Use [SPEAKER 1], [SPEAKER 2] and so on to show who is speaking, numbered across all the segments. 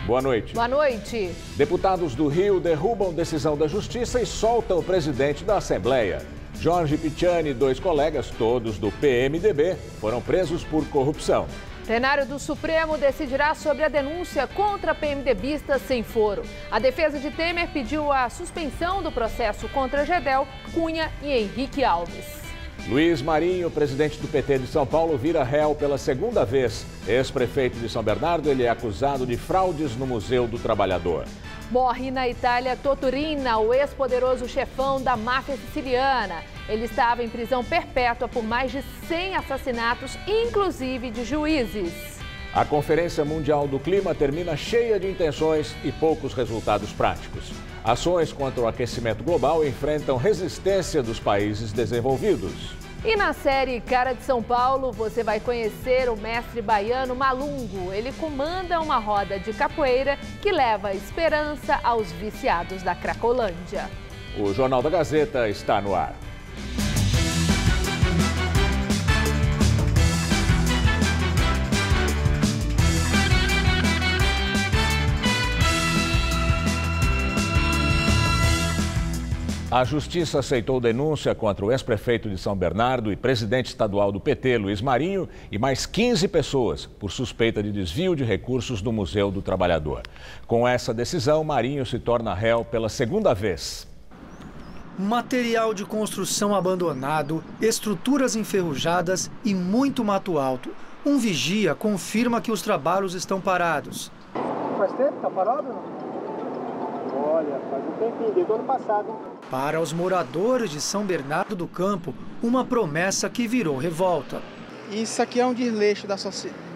[SPEAKER 1] Boa noite.
[SPEAKER 2] Boa noite.
[SPEAKER 1] Deputados do Rio derrubam decisão da Justiça e soltam o presidente da Assembleia. Jorge Piccini e 2 colegas, todos do PMDB, foram presos por corrupção.
[SPEAKER 2] Plenário do Supremo decidirá sobre a denúncia contra PMDBistas sem foro. A defesa de Temer pediu a suspensão do processo contra Gedel, Cunha e Henrique Alves.
[SPEAKER 1] Luiz Marinho, presidente do PT de São Paulo, vira réu pela 2ª vez. Ex-prefeito de São Bernardo, ele é acusado de fraudes no Museu do Trabalhador.
[SPEAKER 2] Morre na Itália Toto Riina, o ex-poderoso chefão da máfia siciliana. Ele estava em prisão perpétua por mais de 100 assassinatos, inclusive de juízes.
[SPEAKER 1] A Conferência Mundial do Clima termina cheia de intenções e poucos resultados práticos. Ações contra o aquecimento global enfrentam resistência dos países desenvolvidos.
[SPEAKER 2] E na série Cara de São Paulo, você vai conhecer o mestre baiano Malungo. Ele comanda uma roda de capoeira que leva esperança aos viciados da Cracolândia.
[SPEAKER 1] O Jornal da Gazeta está no ar. A Justiça aceitou denúncia contra o ex-prefeito de São Bernardo e presidente estadual do PT, Luiz Marinho, e mais 15 pessoas por suspeita de desvio de recursos do Museu do Trabalhador. Com essa decisão, Marinho se torna réu pela 2ª vez.
[SPEAKER 3] Material de construção abandonado, estruturas enferrujadas e muito mato alto. Um vigia confirma que os trabalhos estão parados.
[SPEAKER 4] Faz tempo que está parado, não? Olha, faz um tempinho, desde o ano passado.
[SPEAKER 3] Para os moradores de São Bernardo do Campo, uma promessa que virou revolta.
[SPEAKER 5] Isso aqui é um desleixo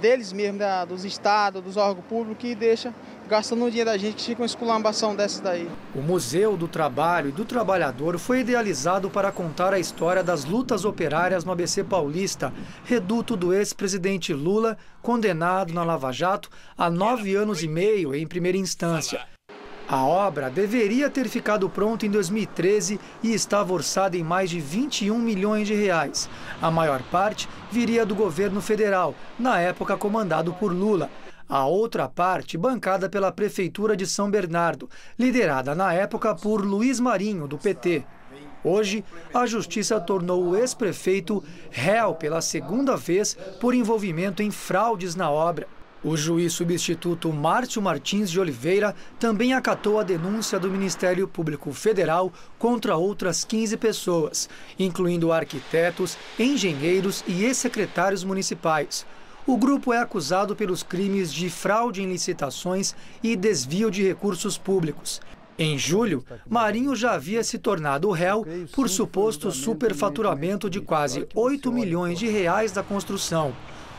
[SPEAKER 5] deles mesmos, dos estados, dos órgãos públicos, que deixa gastando o dinheiro da gente, que fica uma esculambação dessas daí.
[SPEAKER 3] O Museu do Trabalho e do Trabalhador foi idealizado para contar a história das lutas operárias no ABC Paulista, reduto do ex-presidente Lula, condenado na Lava Jato a 9 anos e meio em primeira instância. A obra deveria ter ficado pronta em 2013 e estava orçada em mais de 21 milhões de reais. A maior parte viria do governo federal, na época comandado por Lula. A outra parte bancada pela Prefeitura de São Bernardo, liderada na época por Luiz Marinho, do PT. Hoje, a Justiça tornou o ex-prefeito réu pela 2ª vez por envolvimento em fraudes na obra. O juiz substituto Márcio Martins de Oliveira também acatou a denúncia do Ministério Público Federal contra outras 15 pessoas, incluindo arquitetos, engenheiros e ex-secretários municipais. O grupo é acusado pelos crimes de fraude em licitações e desvio de recursos públicos. Em julho, Marinho já havia se tornado réu por suposto superfaturamento de quase 8 milhões de reais da construção.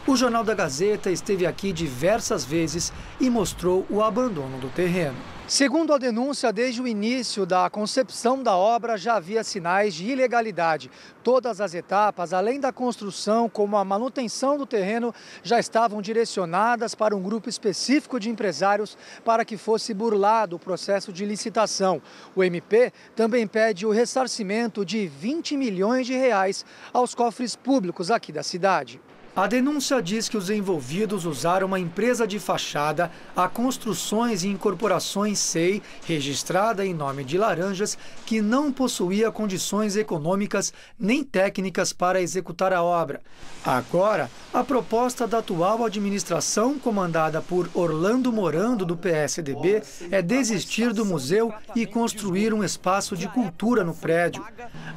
[SPEAKER 3] O Jornal da Gazeta esteve aqui diversas vezes e mostrou o abandono do terreno. Segundo a denúncia, desde o início da concepção da obra já havia sinais de ilegalidade. Todas as etapas, além da construção, como a manutenção do terreno, já estavam direcionadas para um grupo específico de empresários para que fosse burlado o processo de licitação. O MP também pede o ressarcimento de 20 milhões de reais aos cofres públicos aqui da cidade. A denúncia diz que os envolvidos usaram uma empresa de fachada, a Construções e Incorporações SEI, registrada em nome de Laranjas, que não possuía condições econômicas nem técnicas para executar a obra. Agora, a proposta da atual administração, comandada por Orlando Morando, do PSDB, é desistir do museu e construir um espaço de cultura no prédio.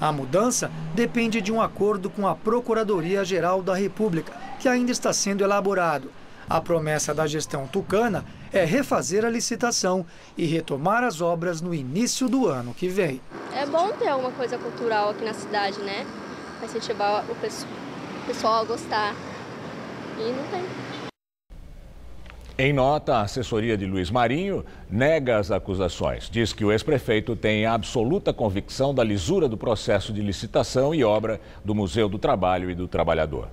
[SPEAKER 3] A mudança depende de um acordo com a Procuradoria-Geral da República, que ainda está sendo elaborado. A promessa da gestão tucana é refazer a licitação e retomar as obras no início do ano que vem.
[SPEAKER 6] É bom ter alguma coisa cultural aqui na cidade, né? Vai incentivar o pessoal a gostar. E não tem.
[SPEAKER 1] Em nota, a assessoria de Luiz Marinho nega as acusações. Diz que o ex-prefeito tem absoluta convicção da lisura do processo de licitação e obra do Museu do Trabalho e do Trabalhador.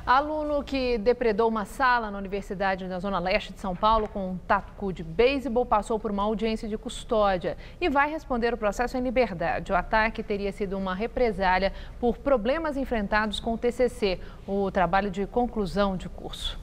[SPEAKER 2] Aluno que depredou uma sala na Universidade da Zona Leste de São Paulo com um taco de beisebol passou por uma audiência de custódia e vai responder o processo em liberdade. O ataque teria sido uma represália por problemas enfrentados com o TCC, o trabalho de conclusão de curso.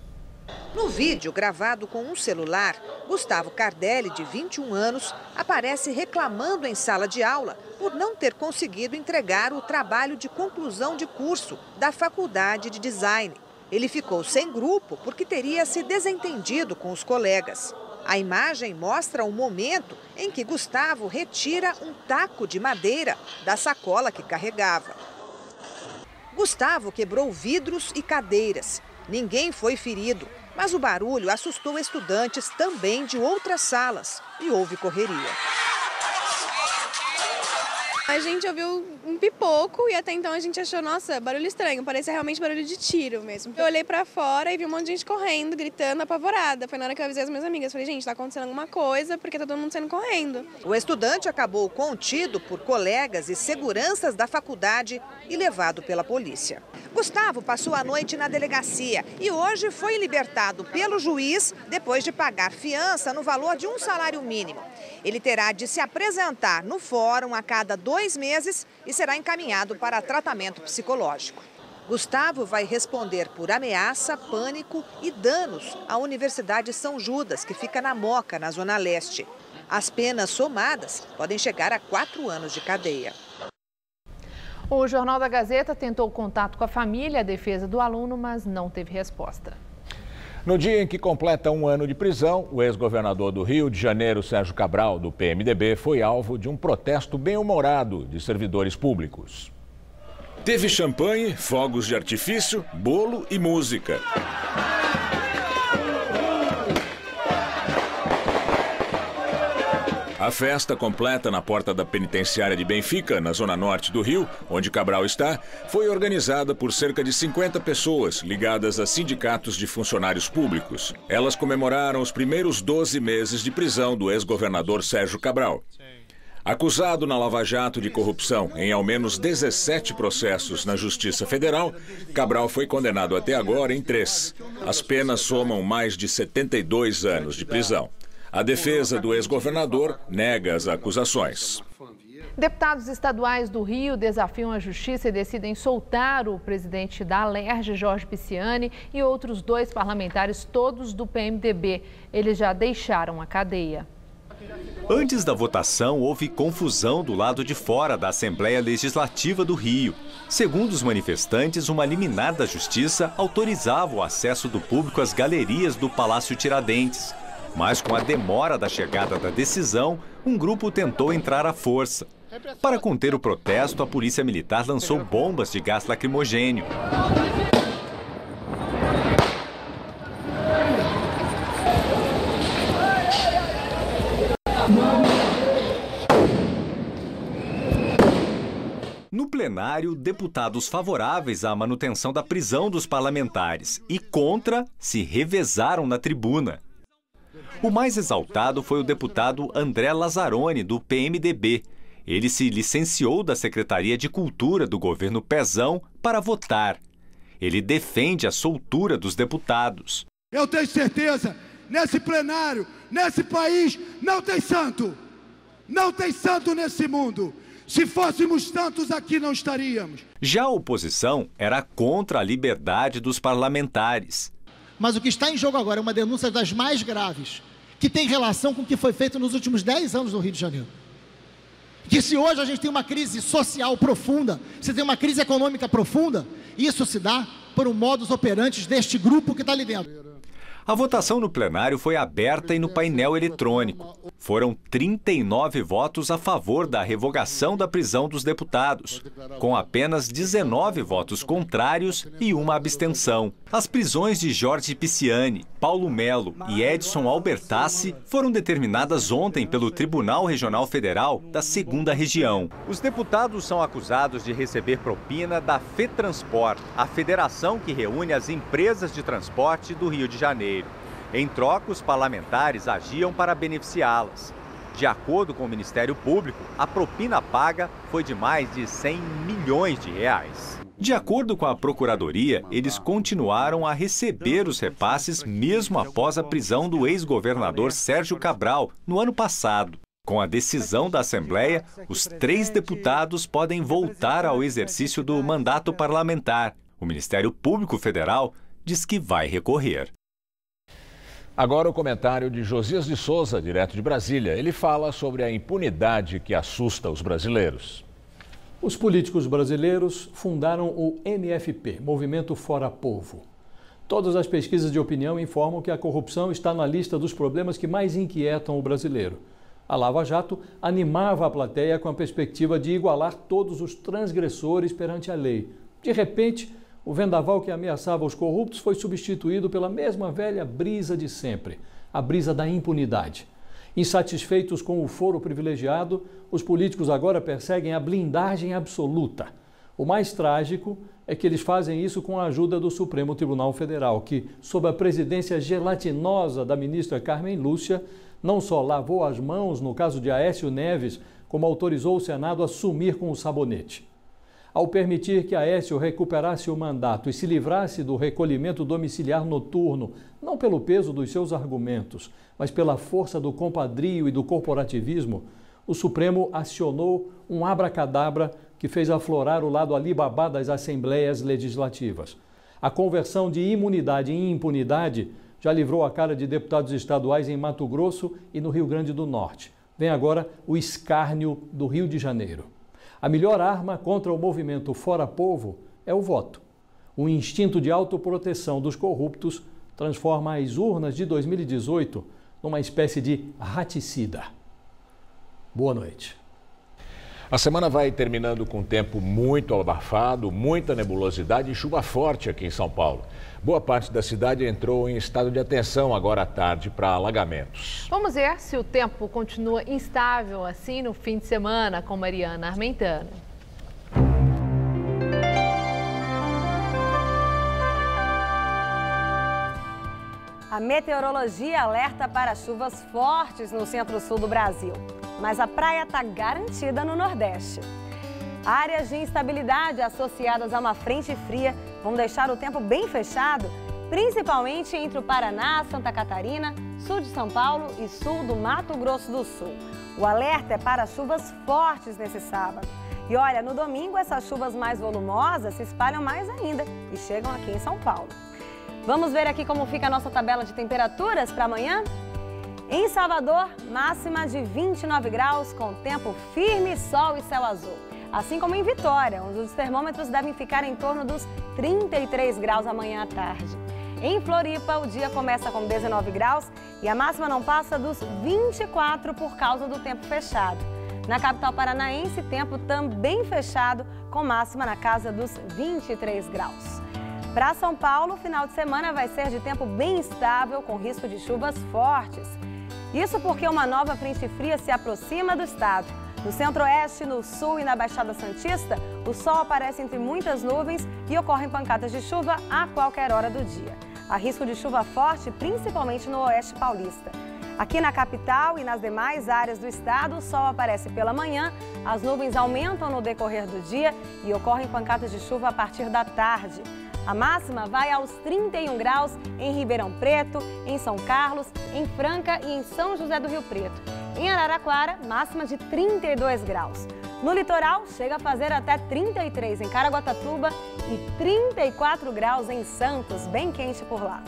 [SPEAKER 7] No vídeo, gravado com um celular, Gustavo Cardelli, de 21 anos, aparece reclamando em sala de aula por não ter conseguido entregar o trabalho de conclusão de curso da Faculdade de Design. Ele ficou sem grupo porque teria se desentendido com os colegas. A imagem mostra o momento em que Gustavo retira um taco de madeira da sacola que carregava. Gustavo quebrou vidros e cadeiras. Ninguém foi ferido, mas o barulho assustou estudantes também de outras salas e houve correria.
[SPEAKER 8] A gente ouviu um pipoco e até então a gente achou, nossa, barulho estranho, parecia realmente barulho de tiro mesmo. Eu olhei pra fora e vi um monte de gente correndo, gritando, apavorada. Foi na hora que eu avisei as minhas amigas, falei, gente, tá acontecendo alguma coisa porque tá todo mundo saindo correndo.
[SPEAKER 7] O estudante acabou contido por colegas e seguranças da faculdade e levado pela polícia. Gustavo passou a noite na delegacia e hoje foi libertado pelo juiz depois de pagar fiança no valor de um salário mínimo. Ele terá de se apresentar no fórum a cada 2 meses e será encaminhado para tratamento psicológico. Gustavo vai responder por ameaça, pânico e danos à Universidade São Judas, que fica na Moca, na Zona Leste. As penas somadas podem chegar a 4 anos de cadeia.
[SPEAKER 2] O Jornal da Gazeta tentou contato com a família, a defesa do aluno, mas não teve resposta.
[SPEAKER 1] No dia em que completa 1 ano de prisão, o ex-governador do Rio de Janeiro, Sérgio Cabral, do PMDB, foi alvo de um protesto bem-humorado de servidores públicos.
[SPEAKER 9] Teve champanhe, fogos de artifício, bolo e música. A festa completa na porta da penitenciária de Benfica, na zona norte do Rio, onde Cabral está, foi organizada por cerca de 50 pessoas ligadas a sindicatos de funcionários públicos. Elas comemoraram os primeiros 12 meses de prisão do ex-governador Sérgio Cabral. Acusado na Lava Jato de corrupção em ao menos 17 processos na Justiça Federal, Cabral foi condenado até agora em 3. As penas somam mais de 72 anos de prisão. A defesa do ex-governador nega as acusações.
[SPEAKER 2] Deputados estaduais do Rio desafiam a justiça e decidem soltar o presidente da Alerj, Jorge Pisciani, e outros 2 parlamentares, todos do PMDB. Eles já deixaram a cadeia.
[SPEAKER 10] Antes da votação, houve confusão do lado de fora da Assembleia Legislativa do Rio. Segundo os manifestantes, uma liminar da Justiça autorizava o acesso do público às galerias do Palácio Tiradentes. Mas com a demora da chegada da decisão, um grupo tentou entrar à força. Para conter o protesto, a polícia militar lançou bombas de gás lacrimogênio. No plenário, deputados favoráveis à manutenção da prisão dos parlamentares e contra se revezaram na tribuna. O mais exaltado foi o deputado André Lazzaroni, do PMDB. Ele se licenciou da Secretaria de Cultura do governo Pezão para votar. Ele defende a soltura dos deputados.
[SPEAKER 11] Eu tenho certeza, nesse plenário, nesse país, não tem santo. Não tem santo nesse mundo. Se fôssemos tantos aqui, não estaríamos.
[SPEAKER 10] Já a oposição era contra a liberdade dos parlamentares.
[SPEAKER 12] Mas o que está em jogo agora é uma denúncia das mais graves, que tem relação com o que foi feito nos últimos 10 anos no Rio de Janeiro. Que se hoje a gente tem uma crise social profunda, se tem uma crise econômica profunda, isso se dá por um modus operandi deste grupo que está ali dentro.
[SPEAKER 10] A votação no plenário foi aberta e no painel eletrônico. Foram 39 votos a favor da revogação da prisão dos deputados, com apenas 19 votos contrários e uma abstenção. As prisões de Jorge Pisciani, Paulo Melo e Edson Albertassi foram determinadas ontem pelo Tribunal Regional Federal da 2ª Região. Os deputados são acusados de receber propina da FETransport, a federação que reúne as empresas de transporte do Rio de Janeiro. Em troca, os parlamentares agiam para beneficiá-las. De acordo com o Ministério Público, a propina paga foi de mais de 100 milhões de reais. De acordo com a Procuradoria, eles continuaram a receber os repasses mesmo após a prisão do ex-governador Sérgio Cabral no ano passado. Com a decisão da Assembleia, os 3 deputados podem voltar ao exercício do mandato parlamentar. O Ministério Público Federal diz que vai recorrer.
[SPEAKER 1] Agora o comentário de Josias de Souza, direto de Brasília. Ele fala sobre a impunidade que assusta os brasileiros.
[SPEAKER 13] Os políticos brasileiros fundaram o MFP, Movimento Fora Povo. Todas as pesquisas de opinião informam que a corrupção está na lista dos problemas que mais inquietam o brasileiro. A Lava Jato animava a plateia com a perspectiva de igualar todos os transgressores perante a lei. De repente, o vendaval que ameaçava os corruptos foi substituído pela mesma velha brisa de sempre, a brisa da impunidade. Insatisfeitos com o foro privilegiado, os políticos agora perseguem a blindagem absoluta. O mais trágico é que eles fazem isso com a ajuda do Supremo Tribunal Federal, que, sob a presidência gelatinosa da ministra Carmen Lúcia, não só lavou as mãos no caso de Aécio Neves, como autorizou o Senado a sumir com o sabonete. Ao permitir que Aécio recuperasse o mandato e se livrasse do recolhimento domiciliar noturno, não pelo peso dos seus argumentos, mas pela força do compadrio e do corporativismo, o Supremo acionou um abracadabra que fez aflorar o lado alibabá das assembleias legislativas. A conversão de imunidade em impunidade já livrou a cara de deputados estaduais em Mato Grosso e no Rio Grande do Norte. Vem agora o escárnio do Rio de Janeiro. A melhor arma contra o movimento Fora Povo é o voto. O instinto de autoproteção dos corruptos transforma as urnas de 2018 numa espécie de raticida. Boa noite.
[SPEAKER 1] A semana vai terminando com tempo muito abafado, muita nebulosidade e chuva forte aqui em São Paulo. Boa parte da cidade entrou em estado de atenção agora à tarde para alagamentos.
[SPEAKER 2] Vamos ver se o tempo continua instável assim no fim de semana com Mariana Armentano.
[SPEAKER 14] A meteorologia alerta para chuvas fortes no centro-sul do Brasil, mas a praia está garantida no Nordeste. Áreas de instabilidade associadas a uma frente fria vão deixar o tempo bem fechado, principalmente entre o Paraná, Santa Catarina, sul de São Paulo e sul do Mato Grosso do Sul. O alerta é para chuvas fortes nesse sábado. E olha, no domingo essas chuvas mais volumosas se espalham mais ainda e chegam aqui em São Paulo. Vamos ver aqui como fica a nossa tabela de temperaturas para amanhã? Em Salvador, máxima de 29 graus com tempo firme, sol e céu azul. Assim como em Vitória, onde os termômetros devem ficar em torno dos 33 graus amanhã à tarde. Em Floripa, o dia começa com 19 graus e a máxima não passa dos 24 por causa do tempo fechado. Na capital paranaense, tempo também fechado, com máxima na casa dos 23 graus. Para São Paulo, o final de semana vai ser de tempo bem estável, com risco de chuvas fortes. Isso porque uma nova frente fria se aproxima do estado. No centro-oeste, no sul e na Baixada Santista, o sol aparece entre muitas nuvens e ocorrem pancadas de chuva a qualquer hora do dia. Há risco de chuva forte, principalmente no oeste paulista. Aqui na capital e nas demais áreas do estado, o sol aparece pela manhã, as nuvens aumentam no decorrer do dia e ocorrem pancadas de chuva a partir da tarde. A máxima vai aos 31 graus em Ribeirão Preto, em São Carlos, em Franca e em São José do Rio Preto. Em Araraquara, máxima de 32 graus. No litoral, chega a fazer até 33 em Caraguatatuba e 34 graus em Santos, bem quente por lá.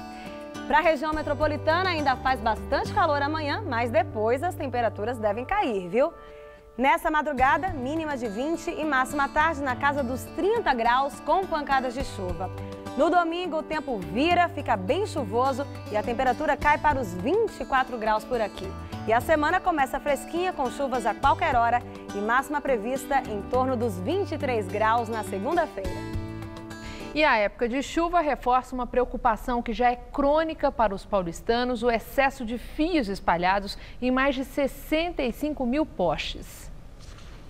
[SPEAKER 14] Para a região metropolitana ainda faz bastante calor amanhã, mas depois as temperaturas devem cair, viu? Nessa madrugada, mínima de 20 e máxima à tarde na casa dos 30 graus com pancadas de chuva. No domingo, o tempo vira, fica bem chuvoso e a temperatura cai para os 24 graus por aqui. E a semana começa fresquinha com chuvas a qualquer hora e máxima prevista em torno dos 23 graus na segunda-feira.
[SPEAKER 2] E a época de chuva reforça uma preocupação que já é crônica para os paulistanos, o excesso de fios espalhados em mais de 65 mil postes.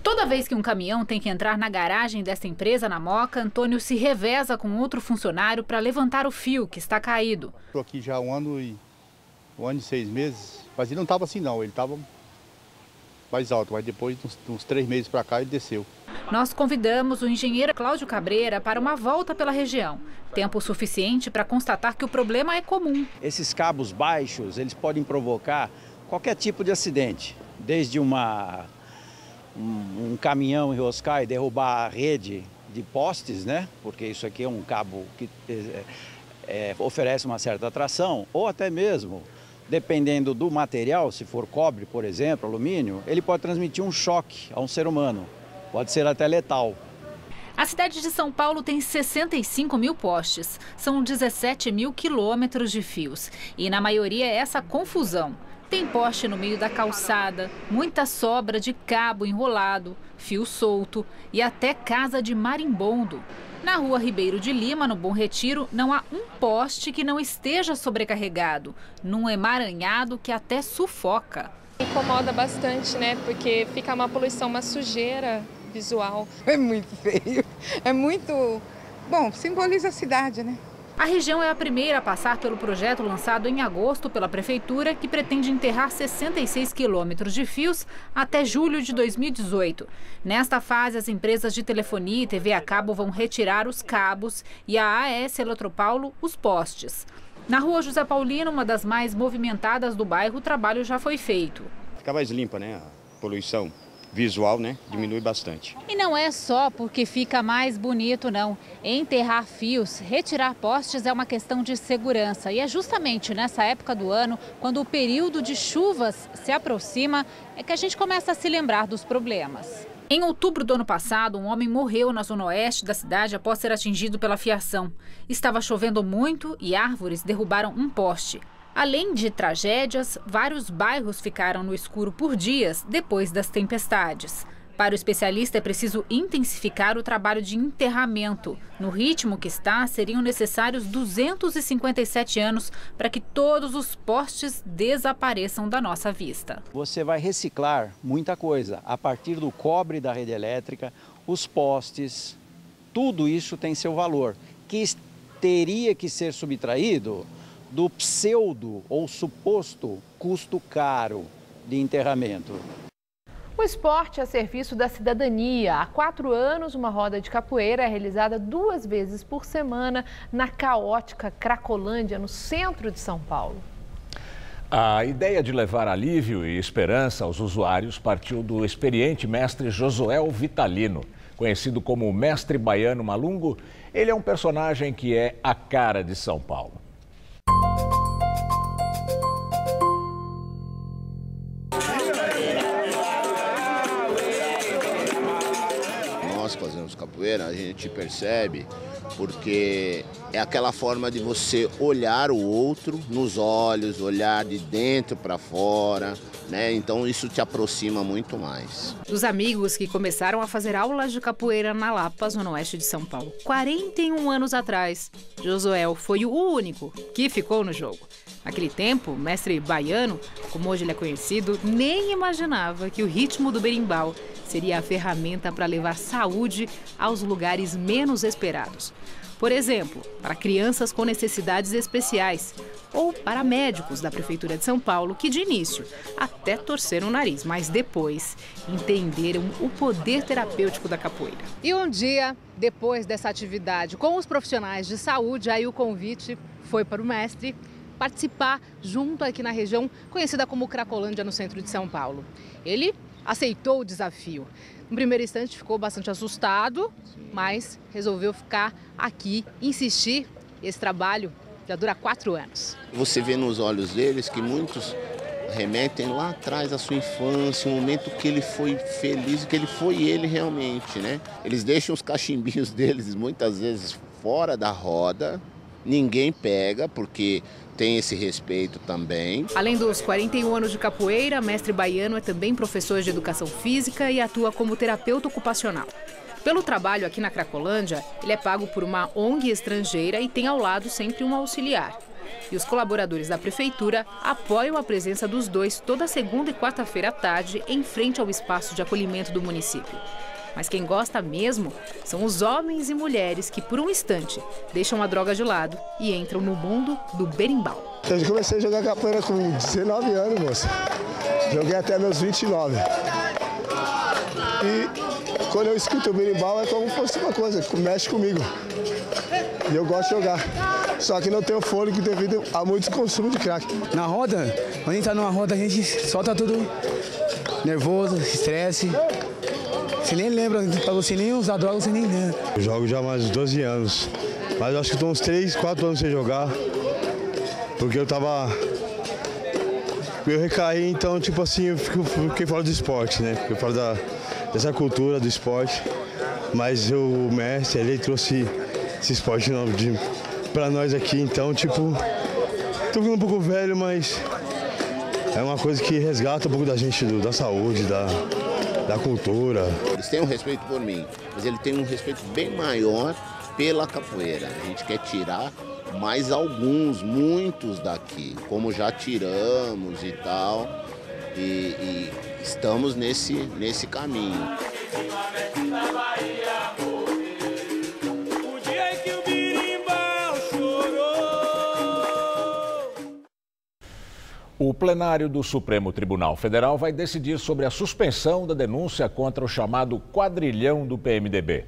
[SPEAKER 15] Toda vez que um caminhão tem que entrar na garagem desta empresa na Moca, Antônio se reveza com outro funcionário para levantar o fio que está caído.
[SPEAKER 16] Estou aqui já há um ano e 6 meses, mas ele não estava assim não, ele estava mais alto, mas depois de uns 3 meses para cá ele desceu.
[SPEAKER 15] Nós convidamos o engenheiro Cláudio Cabreira para uma volta pela região. Tempo suficiente para constatar que o problema é comum.
[SPEAKER 17] Esses cabos baixos, eles podem provocar qualquer tipo de acidente, desde um caminhão enroscar e derrubar a rede de postes, né? Porque isso aqui é um cabo que oferece uma certa tração, ou até mesmo dependendo do material, se for cobre, por exemplo, alumínio, ele pode transmitir um choque a um ser humano, pode ser até letal.
[SPEAKER 15] A cidade de São Paulo tem 65 mil postes, são 17 mil quilômetros de fios e na maioria é essa confusão. Tem poste no meio da calçada, muita sobra de cabo enrolado, fio solto e até casa de marimbondo. Na rua Ribeiro de Lima, no Bom Retiro, não há um poste que não esteja sobrecarregado, num emaranhado que até sufoca.
[SPEAKER 18] Incomoda bastante, né? Porque fica uma poluição, uma sujeira visual.
[SPEAKER 19] É muito feio, é muito... Bom, simboliza a cidade, né?
[SPEAKER 15] A região é a primeira a passar pelo projeto lançado em agosto pela Prefeitura, que pretende enterrar 66 quilômetros de fios até julho de 2018. Nesta fase, as empresas de telefonia e TV a cabo vão retirar os cabos e a AS Eletropaulo os postes. Na rua José Paulino, uma das mais movimentadas do bairro, o trabalho já foi feito.
[SPEAKER 20] Fica mais limpa, né? A poluição visual, né? Diminui bastante.
[SPEAKER 15] E não é só porque fica mais bonito, não. Enterrar fios, retirar postes é uma questão de segurança. E é justamente nessa época do ano, quando o período de chuvas se aproxima, é que a gente começa a se lembrar dos problemas. Em outubro do ano passado, um homem morreu na zona oeste da cidade após ser atingido pela fiação. Estava chovendo muito e árvores derrubaram um poste. Além de tragédias, vários bairros ficaram no escuro por dias depois das tempestades. Para o especialista, é preciso intensificar o trabalho de enterramento. No ritmo que está, seriam necessários 257 anos para que todos os postes desapareçam da nossa vista.
[SPEAKER 17] Você vai reciclar muita coisa, a partir do cobre da rede elétrica, os postes, tudo isso tem seu valor, que teria que ser subtraído do pseudo ou suposto custo caro de enterramento.
[SPEAKER 2] O esporte a serviço da cidadania. Há 4 anos, uma roda de capoeira é realizada 2 vezes por semana na caótica Cracolândia, no centro de São Paulo.
[SPEAKER 1] A ideia de levar alívio e esperança aos usuários partiu do experiente mestre Josuel Vitalino. Conhecido como Mestre Baiano Malungo, ele é um personagem que é a cara de São Paulo.
[SPEAKER 21] Nós fazemos capoeira, a gente percebe, porque é aquela forma de você olhar o outro nos olhos, olhar de dentro para fora, né? Então isso te aproxima muito mais.
[SPEAKER 15] Dos amigos que começaram a fazer aulas de capoeira na Lapa, zona oeste de São Paulo, 41 anos atrás, Josuel foi o único que ficou no jogo. Naquele tempo, o mestre baiano, como hoje ele é conhecido, nem imaginava que o ritmo do berimbau seria a ferramenta para levar saúde aos lugares menos esperados. Por exemplo, para crianças com necessidades especiais ou para médicos da Prefeitura de São Paulo que, de início, até torceram o nariz, mas depois entenderam o poder terapêutico da capoeira.
[SPEAKER 2] E um dia, depois dessa atividade com os profissionais de saúde, aí o convite foi para o mestre participar junto aqui na região conhecida como Cracolândia, no centro de São Paulo. Ele aceitou o desafio. No primeiro instante ficou bastante assustado, mas resolveu ficar aqui, insistir. Esse trabalho já dura 4 anos.
[SPEAKER 21] Você vê nos olhos deles que muitos remetem lá atrás à sua infância, um momento que ele foi feliz, que ele foi ele realmente, né? Eles deixam os cachimbinhos deles muitas vezes fora da roda, ninguém pega porque tem esse respeito também.
[SPEAKER 2] Além dos 41 anos de capoeira, mestre baiano é também professor de educação física e atua como terapeuta ocupacional. Pelo trabalho aqui na Cracolândia, ele é pago por uma ONG estrangeira e tem ao lado sempre um auxiliar. E os colaboradores da prefeitura apoiam a presença dos dois toda segunda e quarta-feira à tarde em frente ao espaço de acolhimento do município. Mas quem gosta mesmo são os homens e mulheres que, por um instante, deixam a droga de lado e entram no mundo do berimbau.
[SPEAKER 22] Eu comecei a jogar capoeira com 19 anos, moça. Joguei até meus 29. E quando eu escuto o berimbau é como se fosse uma coisa que mexe comigo. E eu gosto de jogar. Só que não tenho fôlego devido a muito consumo de crack.
[SPEAKER 23] Na roda, quando a gente tá numa roda, a gente solta tudo nervoso, estresse. Você nem lembra, pra você nem usar droga, você nem lembra.
[SPEAKER 22] Eu jogo já há mais de 12 anos, mas eu acho que estou uns 3, 4 anos sem jogar, porque eu tava eu recaí, então, tipo assim, eu fiquei fora do esporte, né? Fiquei fora dessa cultura do esporte. Mas o mestre, ele trouxe esse esporte novo pra nós aqui, então, tipo, tô ficando um pouco velho, mas é uma coisa que resgata um pouco da gente, da saúde, da cultura.
[SPEAKER 21] Eles têm um respeito por mim, mas ele tem um respeito bem maior pela capoeira. A gente quer tirar mais alguns, muitos daqui, como já tiramos e tal, e estamos nesse caminho.
[SPEAKER 1] O plenário do Supremo Tribunal Federal vai decidir sobre a suspensão da denúncia contra o chamado quadrilhão do PMDB.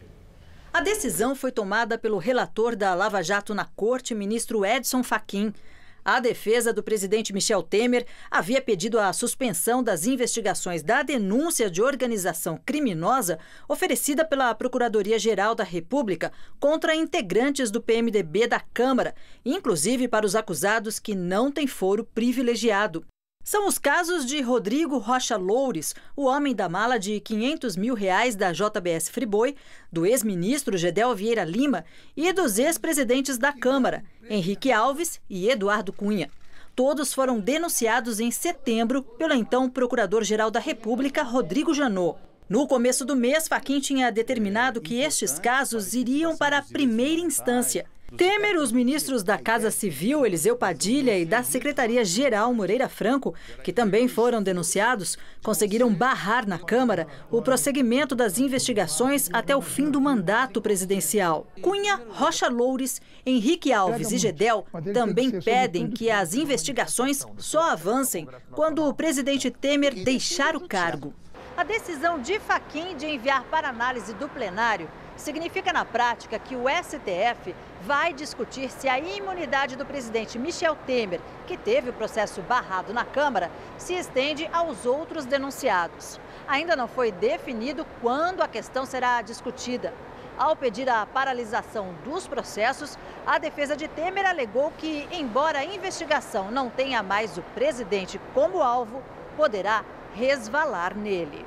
[SPEAKER 3] A decisão foi tomada pelo relator da Lava Jato na Corte, ministro Edson Fachin. A defesa do presidente Michel Temer havia pedido a suspensão das investigações da denúncia de organização criminosa oferecida pela Procuradoria-Geral da República contra integrantes do PMDB da Câmara, inclusive para os acusados que não têm foro privilegiado. São os casos de Rodrigo Rocha Loures, o homem da mala de R$500 mil da JBS Friboi, do ex-ministro Gedel Vieira Lima e dos ex-presidentes da Câmara, Henrique Alves e Eduardo Cunha. Todos foram denunciados em setembro pelo então Procurador-Geral da República, Rodrigo Janot. No começo do mês, Fachin tinha determinado que estes casos iriam para a primeira instância. Temer, os ministros da Casa Civil, Eliseu Padilha, e da Secretaria-Geral, Moreira Franco, que também foram denunciados, conseguiram barrar na Câmara o prosseguimento das investigações até o fim do mandato presidencial. Cunha, Rocha Loures, Henrique Alves e Gedel também pedem que as investigações só avancem quando o presidente Temer deixar o cargo. A decisão de Fachin de enviar para análise do plenário significa na prática que o STF vai discutir se a imunidade do presidente Michel Temer, que teve o processo barrado na Câmara, se estende aos outros denunciados. Ainda não foi definido quando a questão será discutida. Ao pedir a paralisação dos processos, a defesa de Temer alegou que, embora a investigação não tenha mais o presidente como alvo, poderá resvalar nele.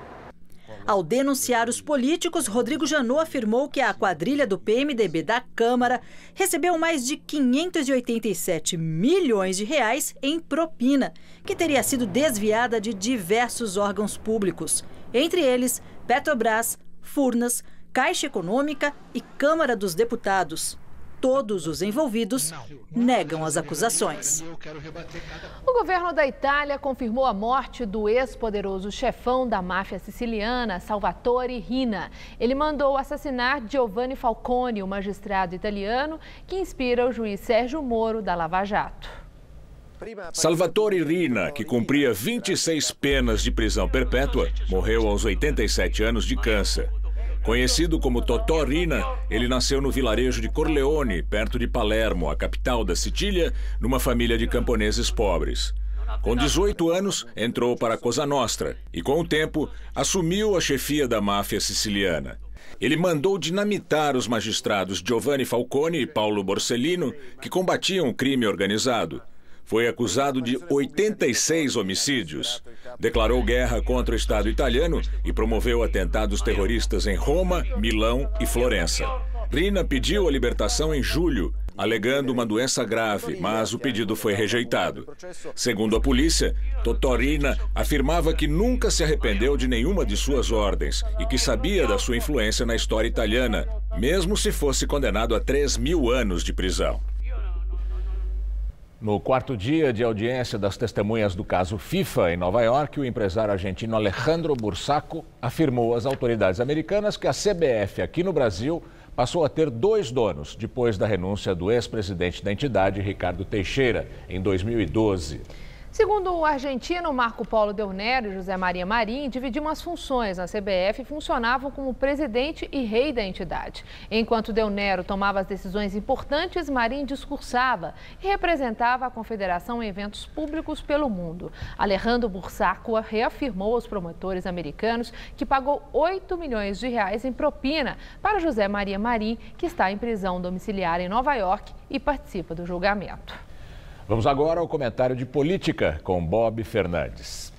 [SPEAKER 3] Ao denunciar os políticos, Rodrigo Janot afirmou que a quadrilha do PMDB da Câmara recebeu mais de R$587 milhões em propina, que teria sido desviada de diversos órgãos públicos, entre eles Petrobras, Furnas, Caixa Econômica e Câmara dos Deputados. Todos os envolvidos negam as acusações.
[SPEAKER 2] O governo da Itália confirmou a morte do ex-poderoso chefão da máfia siciliana, Salvatore Riina. Ele mandou assassinar Giovanni Falcone, o magistrado italiano que inspira o juiz Sérgio Moro da Lava Jato.
[SPEAKER 9] Salvatore Riina, que cumpria 26 penas de prisão perpétua, morreu aos 87 anos de câncer. Conhecido como Totò Riina, ele nasceu no vilarejo de Corleone, perto de Palermo, a capital da Sicília, numa família de camponeses pobres. Com 18 anos, entrou para a Cosa Nostra e, com o tempo, assumiu a chefia da máfia siciliana. Ele mandou dinamitar os magistrados Giovanni Falcone e Paolo Borsellino, que combatiam o crime organizado. Foi acusado de 86 homicídios. Declarou guerra contra o Estado italiano e promoveu atentados terroristas em Roma, Milão e Florença. Riina pediu a libertação em julho, alegando uma doença grave, mas o pedido foi rejeitado. Segundo a polícia, Totò Riina afirmava que nunca se arrependeu de nenhuma de suas ordens e que sabia da sua influência na história italiana, mesmo se fosse condenado a 3.000 anos de prisão.
[SPEAKER 1] No quarto dia de audiência das testemunhas do caso FIFA em Nova York, o empresário argentino Alejandro Bursaco afirmou às autoridades americanas que a CBF aqui no Brasil passou a ter 2 donos depois da renúncia do ex-presidente da entidade, Ricardo Teixeira, em 2012.
[SPEAKER 2] Segundo o argentino Marco Polo Del Nero e José Maria Marim, dividiam as funções na CBF e funcionavam como presidente e rei da entidade. Enquanto Del Nero tomava as decisões importantes, Marim discursava e representava a confederação em eventos públicos pelo mundo. Alejandro Bursaco reafirmou aos promotores americanos que pagou R$8 milhões em propina para José Maria Marim, que está em prisão domiciliar em Nova York e participa do julgamento.
[SPEAKER 1] Vamos agora ao comentário de política com Bob Fernandes.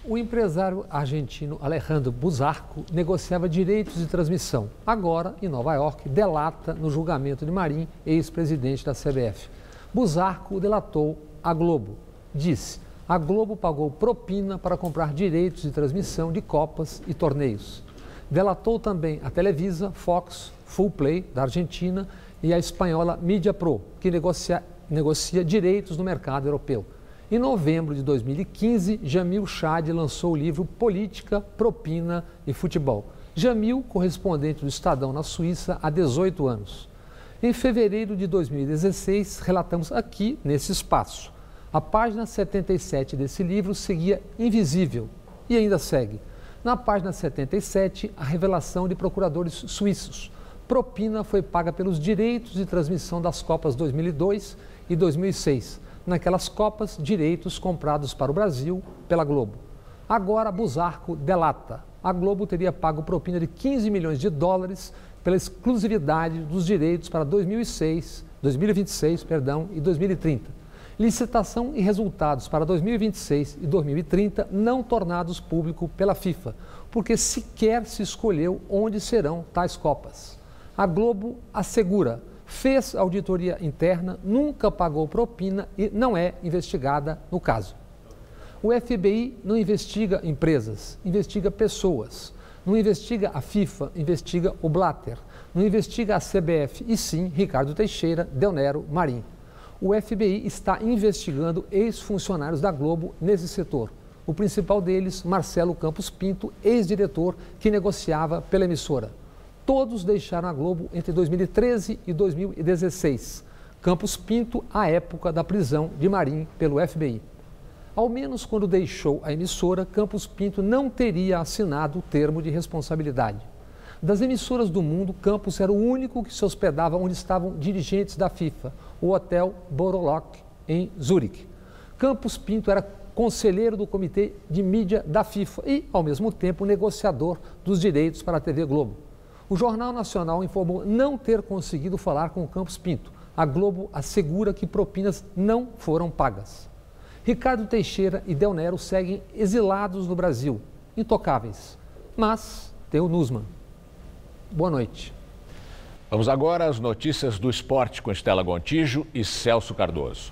[SPEAKER 4] O empresário argentino Alejandro Buzzarco negociava direitos de transmissão. Agora, em Nova York, delata no julgamento de Marim, ex-presidente da CBF. Buzzarco delatou a Globo. Disse: a Globo pagou propina para comprar direitos de transmissão de Copas e torneios. Delatou também a Televisa, Fox, Fullplay, da Argentina, e a espanhola Media Pro, que negocia direitos no mercado europeu. Em novembro de 2015, Jamil Chad lançou o livro Política, Propina e Futebol. Jamil, correspondente do Estadão na Suíça há 18 anos. Em fevereiro de 2016, relatamos aqui, nesse espaço. A página 77 desse livro seguia invisível e ainda segue. Na página 77, a revelação de procuradores suíços. Propina foi paga pelos direitos de transmissão das Copas 2002 e 2006. Naquelas Copas, direitos comprados para o Brasil pela Globo. Agora, Buzzarco delata. A Globo teria pago propina de 15 milhões de dólares pela exclusividade dos direitos para 2026 e 2030. Licitação e resultados para 2026 e 2030 não tornados público pela FIFA, porque sequer se escolheu onde serão tais Copas. A Globo assegura: fez auditoria interna, nunca pagou propina e não é investigada no caso. O FBI não investiga empresas, investiga pessoas. Não investiga a FIFA, investiga o Blatter. Não investiga a CBF e sim Ricardo Teixeira, Delnero, Marim. O FBI está investigando ex-funcionários da Globo nesse setor. O principal deles, Marcelo Campos Pinto, ex-diretor que negociava pela emissora. Todos deixaram a Globo entre 2013 e 2016. Campos Pinto, à época da prisão de Marim pelo FBI. Ao menos quando deixou a emissora, Campos Pinto não teria assinado o termo de responsabilidade. Das emissoras do mundo, Campos era o único que se hospedava onde estavam dirigentes da FIFA, o Hotel Borolok, em Zurique. Campos Pinto era conselheiro do Comitê de Mídia da FIFA e, ao mesmo tempo, negociador dos direitos para a TV Globo. O Jornal Nacional informou não ter conseguido falar com Campos Pinto. A Globo assegura que propinas não foram pagas. Ricardo Teixeira e Delnero seguem exilados no Brasil, intocáveis. Mas tem o Nussmann. Boa noite.
[SPEAKER 1] Vamos agora às notícias do esporte com Estela Gontijo e Celso Cardoso.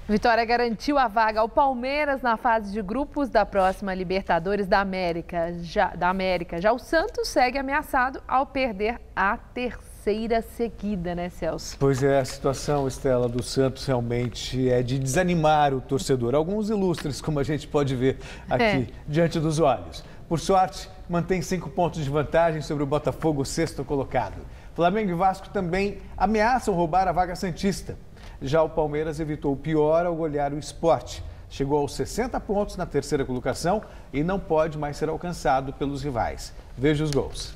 [SPEAKER 2] Vitória garantiu a vaga ao Palmeiras na fase de grupos da próxima Libertadores da América. Já o Santos segue ameaçado ao perder a terceira seguida, né, Celso?
[SPEAKER 5] Pois é, a situação, Estela, do Santos realmente é de desanimar o torcedor. Alguns ilustres, como a gente pode ver aqui diante dos olhos. Por sorte, mantém 5 pontos de vantagem sobre o Botafogo, sexto colocado. Flamengo e Vasco também ameaçam roubar a vaga santista. Já o Palmeiras evitou o pior ao golear o Sport. Chegou aos 60 pontos na terceira colocação e não pode mais ser alcançado pelos rivais. Veja os gols.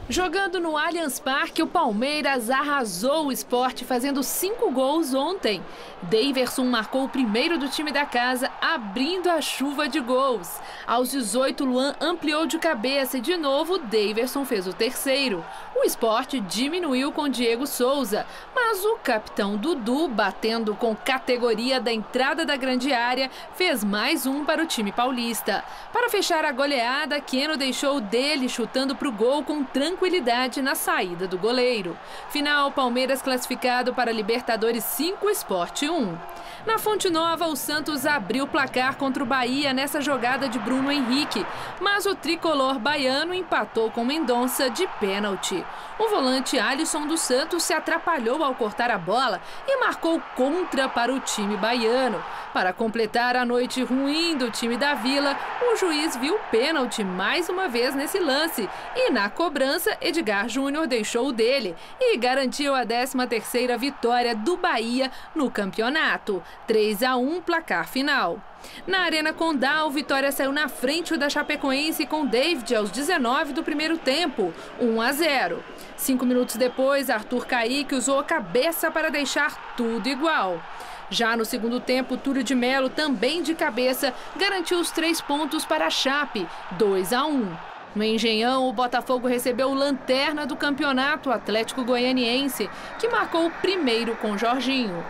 [SPEAKER 6] Jogando no Allianz Parque, o Palmeiras arrasou o Sport fazendo 5 gols ontem. Daverson marcou o primeiro do time da casa, abrindo a chuva de gols. Aos 18, Luan ampliou de cabeça e de novo Daverson fez o terceiro. O Sport diminuiu com Diego Souza, mas o capitão Dudu, batendo com categoria da entrada da grande área, fez mais um para o time paulista. Para fechar a goleada, Keno deixou o dele chutando para o gol com tranquilidade na saída do goleiro. Final, Palmeiras classificado para Libertadores 5, Sport 1. Na Fonte Nova, o Santos abriu o placar contra o Bahia nessa jogada de Bruno Henrique, mas o tricolor baiano empatou com Mendonça de pênalti. O volante Alisson dos Santos se atrapalhou ao cortar a bola e marcou contra para o time baiano. Para completar a noite ruim do time da Vila, o juiz viu pênalti mais uma vez nesse lance e na cobrança Edgar Júnior deixou o dele e garantiu a 13ª vitória do Bahia no campeonato. 3-1 placar final. Na Arena Condá, o Vitória saiu na frente da Chapecoense com David aos 19 do primeiro tempo, 1-0. 5 minutos depois, Arthur Caíque usou a cabeça para deixar tudo igual. Já no segundo tempo, Túlio de Melo, também de cabeça, garantiu os 3 pontos para a Chape, 2-1. No Engenhão, o Botafogo recebeu o lanterna do campeonato, Atlético Goianiense, que marcou o primeiro com Jorginho.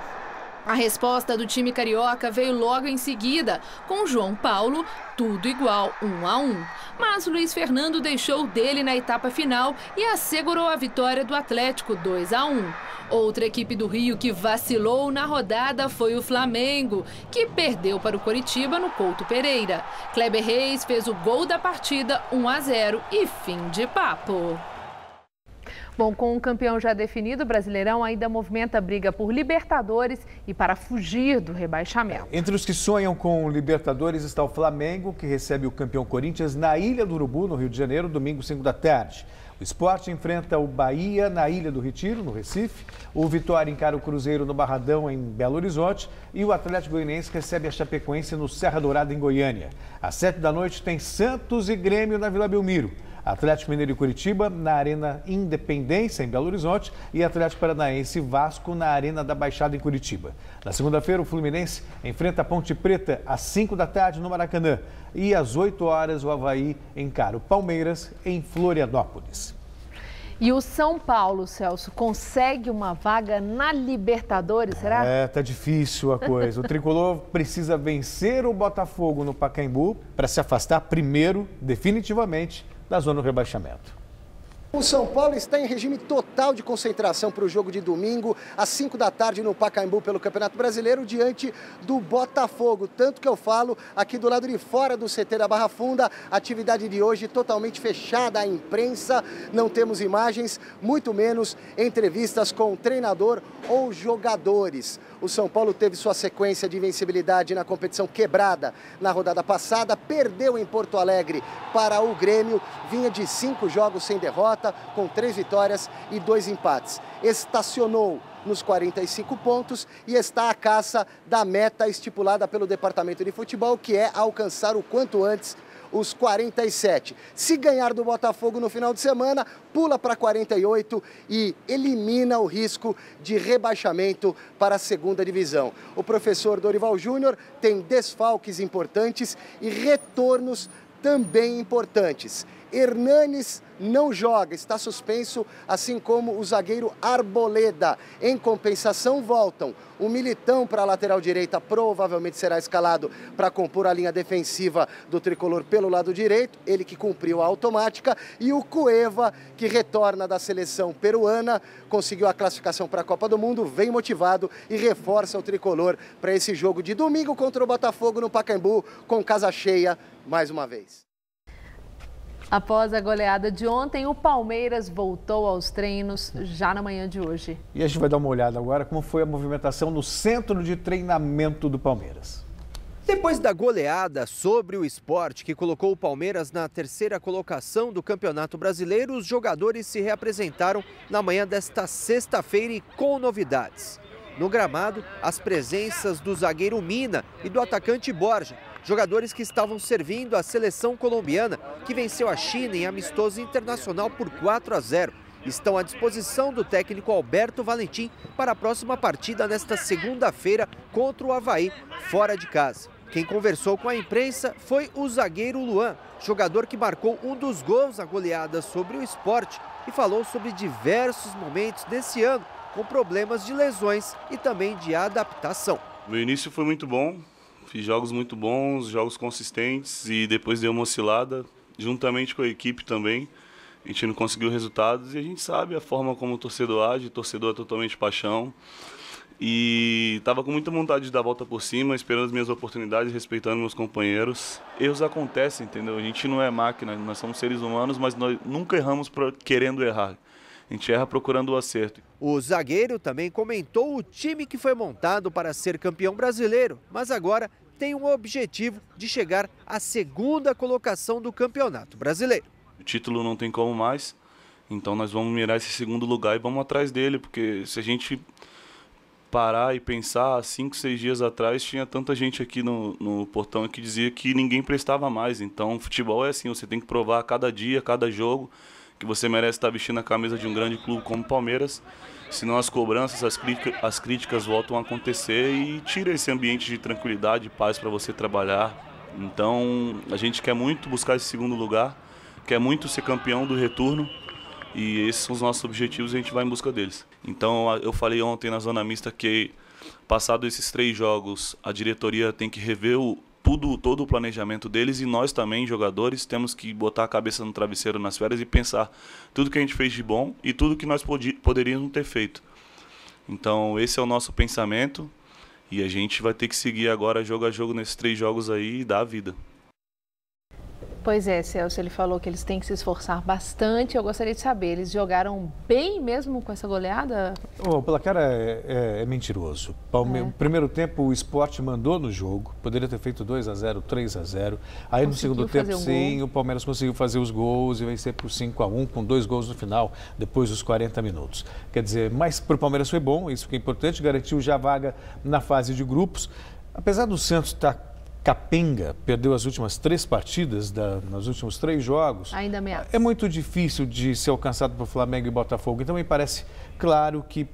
[SPEAKER 6] A resposta do time carioca veio logo em seguida, com João Paulo, tudo igual, 1-1. Mas Luiz Fernando deixou dele na etapa final e assegurou a vitória do Atlético, 2-1. Outra equipe do Rio que vacilou na rodada foi o Flamengo, que perdeu para o Coritiba no Couto Pereira. Kleber Reis fez o gol da partida, 1-0 e fim de papo.
[SPEAKER 2] Bom, com o campeão já definido, o Brasileirão ainda movimenta a briga por Libertadores e para fugir do rebaixamento.
[SPEAKER 5] Entre os que sonham com Libertadores está o Flamengo, que recebe o campeão Corinthians na Ilha do Urubu, no Rio de Janeiro, domingo, 5 da tarde. O Sport enfrenta o Bahia na Ilha do Retiro, no Recife. O Vitória encara o Cruzeiro no Barradão, em Belo Horizonte. E o Atlético Goianiense recebe a Chapecoense no Serra Dourada, em Goiânia. Às 7 da noite tem Santos e Grêmio na Vila Belmiro. Atlético Mineiro e Curitiba na Arena Independência, em Belo Horizonte, e Atlético Paranaense e Vasco na Arena da Baixada, em Curitiba. Na segunda-feira, o Fluminense enfrenta a Ponte Preta às 5 da tarde no Maracanã. E às 8 horas, o Avaí encara o Palmeiras em Florianópolis.
[SPEAKER 2] E o São Paulo, Celso, consegue uma vaga na Libertadores, será?
[SPEAKER 5] Tá difícil a coisa. O tricolor precisa vencer o Botafogo no Pacaembu para se afastar primeiro, definitivamente, da zona do rebaixamento.
[SPEAKER 7] O São Paulo está em regime total de concentração para o jogo de domingo, às 5 da tarde no Pacaembu pelo Campeonato Brasileiro, diante do Botafogo. Tanto que eu falo aqui do lado de fora do CT da Barra Funda, atividade de hoje totalmente fechada à imprensa, não temos imagens, muito menos entrevistas com o treinador ou jogadores. O São Paulo teve sua sequência de invencibilidade na competição quebrada na rodada passada, perdeu em Porto Alegre para o Grêmio, vinha de 5 jogos sem derrota, com 3 vitórias e 2 empates. Estacionou nos 45 pontos e está à caça da meta estipulada pelo Departamento de Futebol, que é alcançar o quanto antes os 47. Se ganhar do Botafogo no final de semana, pula para 48 e elimina o risco de rebaixamento para a segunda divisão. O professor Dorival Júnior tem desfalques importantes e retornos também importantes. Hernanes não joga, está suspenso, assim como o zagueiro Arboleda. Em compensação, voltam o Militão para a lateral direita, provavelmente será escalado para compor a linha defensiva do tricolor pelo lado direito, ele que cumpriu a automática, e o Cueva, que retorna da seleção peruana, conseguiu a classificação para a Copa do Mundo, vem motivado e reforça o tricolor para esse jogo de domingo contra o Botafogo no Pacaembu, com casa cheia mais uma vez.
[SPEAKER 2] Após a goleada de ontem, o Palmeiras voltou aos treinos já na manhã de hoje.
[SPEAKER 5] E a gente vai dar uma olhada agora como foi a movimentação no centro de treinamento do Palmeiras.
[SPEAKER 8] Depois da goleada sobre o Sport, que colocou o Palmeiras na 3ª colocação do Campeonato Brasileiro, os jogadores se reapresentaram na manhã desta sexta-feira e com novidades. No gramado, as presenças do zagueiro Mina e do atacante Borja, jogadores que estavam servindo a seleção colombiana, que venceu a China em amistoso internacional por 4-0. Estão à disposição do técnico Alberto Valentim para a próxima partida nesta segunda-feira contra o Avaí, fora de casa. Quem conversou com a imprensa foi o zagueiro Luan, jogador que marcou um dos gols na goleada sobre o Sport e falou sobre diversos momentos desse ano, com problemas de lesões e também de adaptação.
[SPEAKER 11] Meu início foi muito bom. Fiz jogos muito bons, jogos consistentes e depois deu uma oscilada, juntamente com a equipe também. A gente não conseguiu resultados e a gente sabe a forma como o torcedor age, o torcedor é totalmente paixão. E estava com muita vontade de dar a volta por cima, esperando as minhas oportunidades, respeitando meus companheiros. Erros acontecem, entendeu? A gente não é máquina, nós somos seres humanos, mas nós nunca erramos querendo errar. A gente erra procurando o acerto.
[SPEAKER 8] O zagueiro também comentou o time que foi montado para ser campeão brasileiro, mas agora tem um objetivo de chegar à 2ª colocação do Campeonato Brasileiro.
[SPEAKER 11] O título não tem como mais, então nós vamos mirar esse 2º lugar e vamos atrás dele, porque se a gente parar e pensar, 5, 6 dias atrás tinha tanta gente aqui no portão que dizia que ninguém prestava mais. Então futebol é assim, você tem que provar a cada dia, a cada jogo, que você merece estar vestindo a camisa de um grande clube como o Palmeiras, senão as cobranças, as críticas voltam a acontecer e tira esse ambiente de tranquilidade e paz para você trabalhar. Então a gente quer muito buscar esse 2º lugar, quer muito ser campeão do retorno e esses são os nossos objetivos e a gente vai em busca deles. Então eu falei ontem na zona mista que passado esses 3 jogos, a diretoria tem que rever todo o planejamento deles, e nós também, jogadores, temos que botar a cabeça no travesseiro nas férias e pensar tudo que a gente fez de bom e tudo que nós poderíamos ter feito. Então esse é o nosso pensamento, e a gente vai ter que seguir agora jogo a jogo nesses 3 jogos aí e dar a vida.
[SPEAKER 2] Pois é, Celso, ele falou que eles têm que se esforçar bastante. Eu gostaria de saber, eles jogaram bem mesmo com essa goleada?
[SPEAKER 5] O placar é mentiroso. No primeiro tempo o Sport mandou no jogo, poderia ter feito 2-0, 3-0. Aí no segundo tempo, sim, o Palmeiras conseguiu fazer os gols e vencer por 5-1, com 2 gols no final, depois dos 40 minutos. Quer dizer, mas para o Palmeiras foi bom, isso que é importante, garantiu já a vaga na fase de grupos. Apesar do Santos estar capenga, perdeu as últimas 3 partidas, nos últimos 3 jogos.
[SPEAKER 2] Ainda ameaça.
[SPEAKER 5] É muito difícil de ser alcançado por Flamengo e Botafogo. Então me parece claro que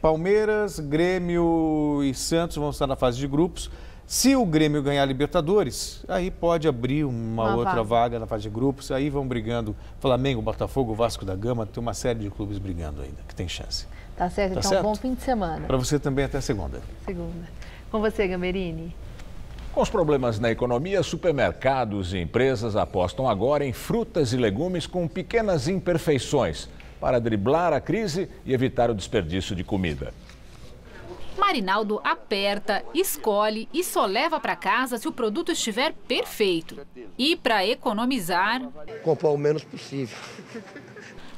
[SPEAKER 5] Palmeiras, Grêmio e Santos vão estar na fase de grupos. Se o Grêmio ganhar a Libertadores, aí pode abrir uma outra vaga na fase de grupos. Aí vão brigando Flamengo, Botafogo, Vasco da Gama. Tem uma série de clubes brigando ainda, que tem chance.
[SPEAKER 2] Tá certo, então
[SPEAKER 5] certo?
[SPEAKER 2] Bom fim de semana.
[SPEAKER 5] Para você também até segunda.
[SPEAKER 2] Com você, Gamberini.
[SPEAKER 1] Com os problemas na economia, supermercados e empresas apostam agora em frutas e legumes com pequenas imperfeições para driblar a crise e evitar o desperdício de comida.
[SPEAKER 15] Marinaldo aperta, escolhe e só leva para casa se o produto estiver perfeito. E para economizar...
[SPEAKER 10] comprar o menos possível.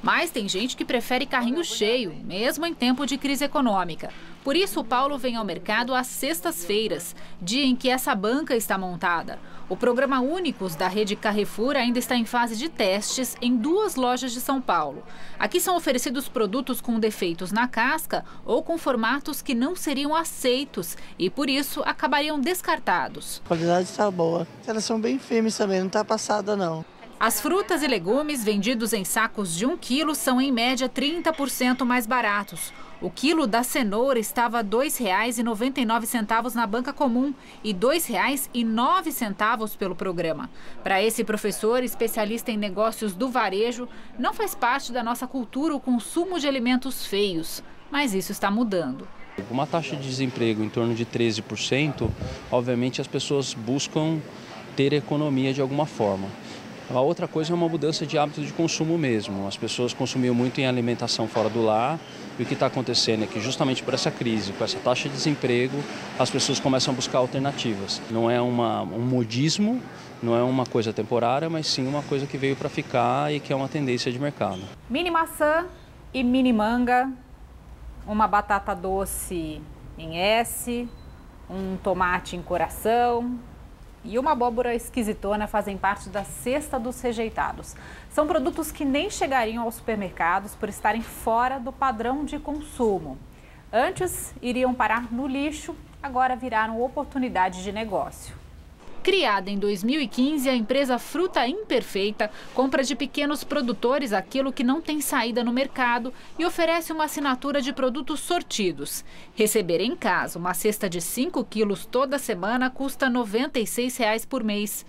[SPEAKER 15] Mas tem gente que prefere carrinho cheio, mesmo em tempo de crise econômica. Por isso, o Paulo vem ao mercado às sextas-feiras, dia em que essa banca está montada. O programa Únicos da rede Carrefour ainda está em fase de testes em 2 lojas de São Paulo. Aqui são oferecidos produtos com defeitos na casca ou com formatos que não seriam aceitos e, por isso, acabariam descartados.
[SPEAKER 10] A qualidade está boa. Elas são bem firmes também, não está passada não.
[SPEAKER 15] As frutas e legumes vendidos em sacos de 1 quilo são, em média, 30% mais baratos. O quilo da cenoura estava R$ 2,99 na banca comum e R$ 2,09 pelo programa. Para esse professor, especialista em negócios do varejo, não faz parte da nossa cultura o consumo de alimentos feios, mas isso está mudando.
[SPEAKER 12] Uma taxa de desemprego em torno de 13%, obviamente as pessoas buscam ter economia de alguma forma. A outra coisa é uma mudança de hábito de consumo mesmo. As pessoas consumiam muito em alimentação fora do lar e o que está acontecendo é que justamente por essa crise, com essa taxa de desemprego, as pessoas começam a buscar alternativas. Não é um modismo, não é uma coisa temporária, mas sim uma coisa que veio para ficar e que é uma tendência de mercado.
[SPEAKER 15] Mini maçã e mini manga, uma batata doce em S, um tomate em coração e uma abóbora esquisitona fazem parte da cesta dos rejeitados. São produtos que nem chegariam aos supermercados por estarem fora do padrão de consumo. Antes, iriam parar no lixo, agora viraram oportunidade de negócio. Criada em 2015, a empresa Fruta Imperfeita compra de pequenos produtores aquilo que não tem saída no mercado e oferece uma assinatura de produtos sortidos. Receber em casa uma cesta de 5 quilos toda semana custa R$ 96 por mês.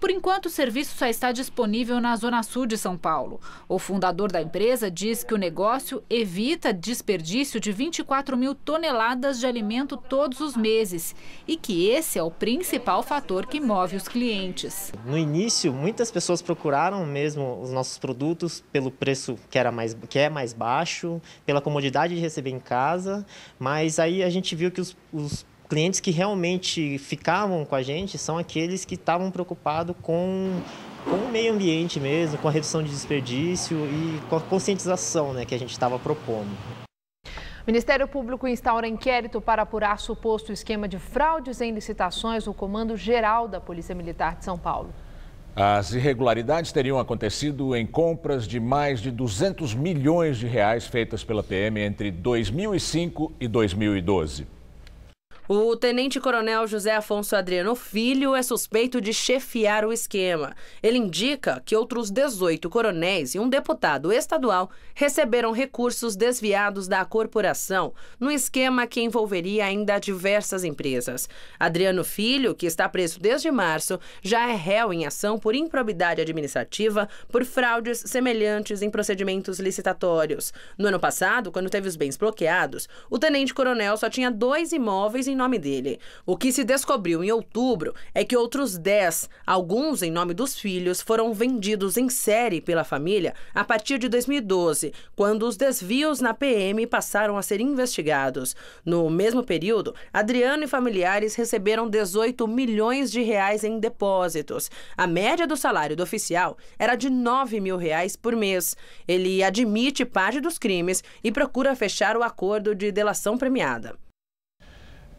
[SPEAKER 15] Por enquanto, o serviço só está disponível na Zona Sul de São Paulo. O fundador da empresa diz que o negócio evita desperdício de 24 mil toneladas de alimento todos os meses e que esse é o principal fator que move os clientes.
[SPEAKER 13] No início, muitas pessoas procuraram mesmo os nossos produtos pelo preço que é mais baixo, pela comodidade de receber em casa, mas aí a gente viu que os clientes que realmente ficavam com a gente são aqueles que estavam preocupados com o meio ambiente mesmo, com a redução de desperdício e com a conscientização, que a gente estava propondo.
[SPEAKER 2] O Ministério Público instaura inquérito para apurar suposto esquema de fraudes em licitações no Comando Geral da Polícia Militar de São Paulo.
[SPEAKER 1] As irregularidades teriam acontecido em compras de mais de 200 milhões de reais feitas pela PM entre 2005 e 2012.
[SPEAKER 14] O tenente-coronel José Afonso Adriano Filho é suspeito de chefiar o esquema. Ele indica que outros 18 coronéis e um deputado estadual receberam recursos desviados da corporação no esquema que envolveria ainda diversas empresas. Adriano Filho, que está preso desde março, já é réu em ação por improbidade administrativa por fraudes semelhantes em procedimentos licitatórios. No ano passado, quando teve os bens bloqueados, o tenente-coronel só tinha 2 imóveis em nome dele. O que se descobriu em outubro é que outros 10, alguns em nome dos filhos, foram vendidos em série pela família a partir de 2012, quando os desvios na PM passaram a ser investigados. No mesmo período, Adriano e familiares receberam 18 milhões de reais em depósitos. A média do salário do oficial era de R$9 mil por mês. Ele admite parte dos crimes e procura fechar o acordo de delação premiada.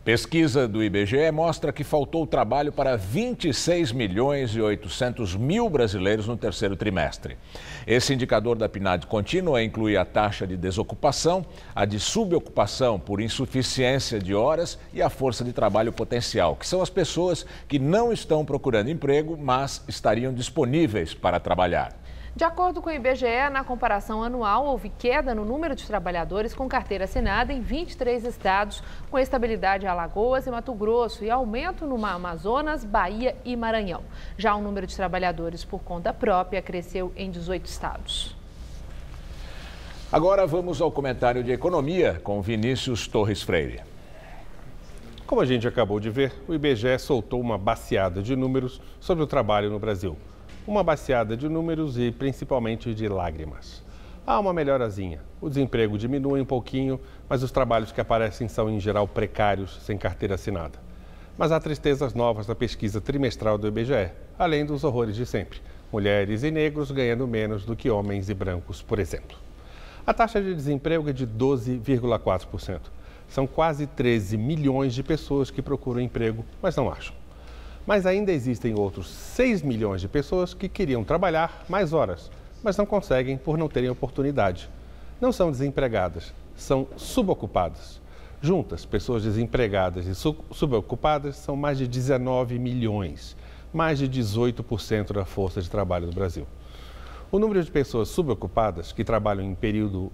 [SPEAKER 1] Pesquisa do IBGE mostra que faltou trabalho para 26 milhões e 800 mil brasileiros no terceiro trimestre. Esse indicador da PNAD contínua inclui a taxa de desocupação, a de subocupação por insuficiência de horas e a força de trabalho potencial, que são as pessoas que não estão procurando emprego, mas estariam disponíveis para trabalhar.
[SPEAKER 2] De acordo com o IBGE, na comparação anual, houve queda no número de trabalhadores com carteira assinada em 23 estados, com estabilidade em Alagoas e Mato Grosso, e aumento no Amazonas, Bahia e Maranhão. Já o número de trabalhadores por conta própria cresceu em 18 estados.
[SPEAKER 1] Agora vamos ao comentário de economia com Vinícius Torres Freire.
[SPEAKER 16] Como a gente acabou de ver, o IBGE soltou uma baciada de números sobre o trabalho no Brasil. Uma baciada de números e principalmente de lágrimas. Há uma melhorazinha. O desemprego diminui um pouquinho, mas os trabalhos que aparecem são em geral precários, sem carteira assinada. Mas há tristezas novas na pesquisa trimestral do IBGE, além dos horrores de sempre. Mulheres e negros ganhando menos do que homens e brancos, por exemplo. A taxa de desemprego é de 12,4%. São quase 13 milhões de pessoas que procuram emprego, mas não acham. Mas ainda existem outros 6 milhões de pessoas que queriam trabalhar mais horas, mas não conseguem por não terem oportunidade. Não são desempregadas, são subocupadas. Juntas, pessoas desempregadas e subocupadas são mais de 19 milhões, mais de 18% da força de trabalho do Brasil. O número de pessoas subocupadas que trabalham em período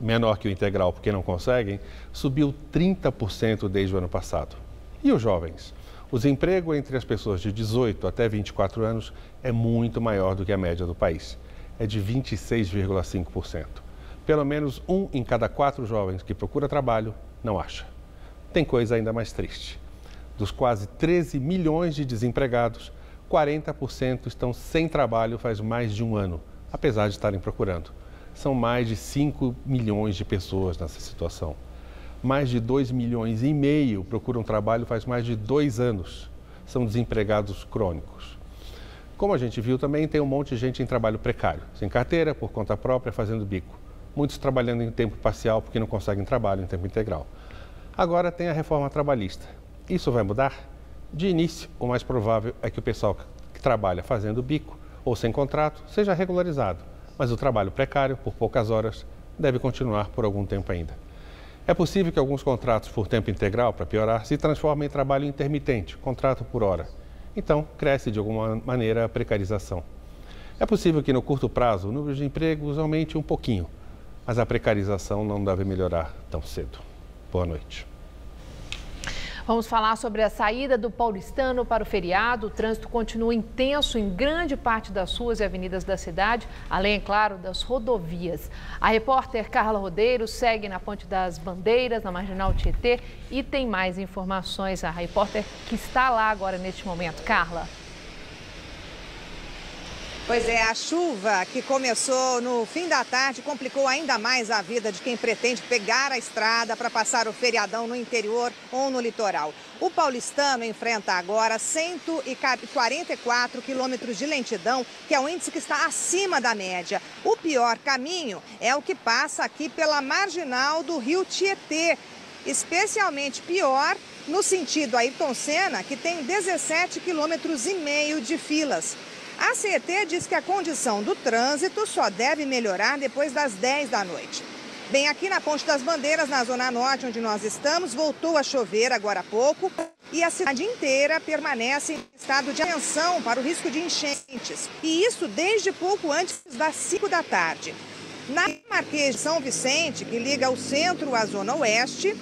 [SPEAKER 16] menor que o integral porque não conseguem, subiu 30% desde o ano passado. E os jovens? O desemprego entre as pessoas de 18 até 24 anos é muito maior do que a média do país. É de 26,5%. Pelo menos 1 em cada 4 jovens que procura trabalho não acha. Tem coisa ainda mais triste. Dos quase 13 milhões de desempregados, 40% estão sem trabalho faz mais de um ano, apesar de estarem procurando. São mais de 5 milhões de pessoas nessa situação. Mais de 2,5 milhões procuram trabalho faz mais de 2 anos. São desempregados crônicos. Como a gente viu também, tem um monte de gente em trabalho precário, sem carteira, por conta própria, fazendo bico. Muitos trabalhando em tempo parcial porque não conseguem trabalho em tempo integral. Agora tem a reforma trabalhista. Isso vai mudar? De início, o mais provável é que o pessoal que trabalha fazendo bico ou sem contrato seja regularizado. Mas o trabalho precário, por poucas horas, deve continuar por algum tempo ainda. É possível que alguns contratos por tempo integral, para piorar, se transformem em trabalho intermitente, contrato por hora. Então, cresce de alguma maneira a precarização. É possível que no curto prazo o número de empregos aumente um pouquinho, mas a precarização não deve melhorar tão cedo. Boa noite.
[SPEAKER 2] Vamos falar sobre a saída do paulistano para o feriado. O trânsito continua intenso em grande parte das ruas e avenidas da cidade, além, é claro, das rodovias. A repórter Carla Rodeiro segue na Ponte das Bandeiras, na Marginal Tietê, e tem mais informações. A repórter que está lá agora neste momento. Carla.
[SPEAKER 18] Pois é, a chuva que começou no fim da tarde complicou ainda mais a vida de quem pretende pegar a estrada para passar o feriadão no interior ou no litoral. O paulistano enfrenta agora 144 quilômetros de lentidão, que é um índice que está acima da média. O pior caminho é o que passa aqui pela marginal do Rio Tietê, especialmente pior no sentido Ayrton Senna, que tem 17,5 quilômetros de filas. A CET diz que a condição do trânsito só deve melhorar depois das 10 da noite. Bem, aqui na Ponte das Bandeiras, na Zona Norte, onde nós estamos, voltou a chover agora há pouco e a cidade inteira permanece em estado de atenção para o risco de enchentes. E isso desde pouco antes das 5 da tarde. Na Marquês de São Vicente, que liga o centro à Zona Oeste,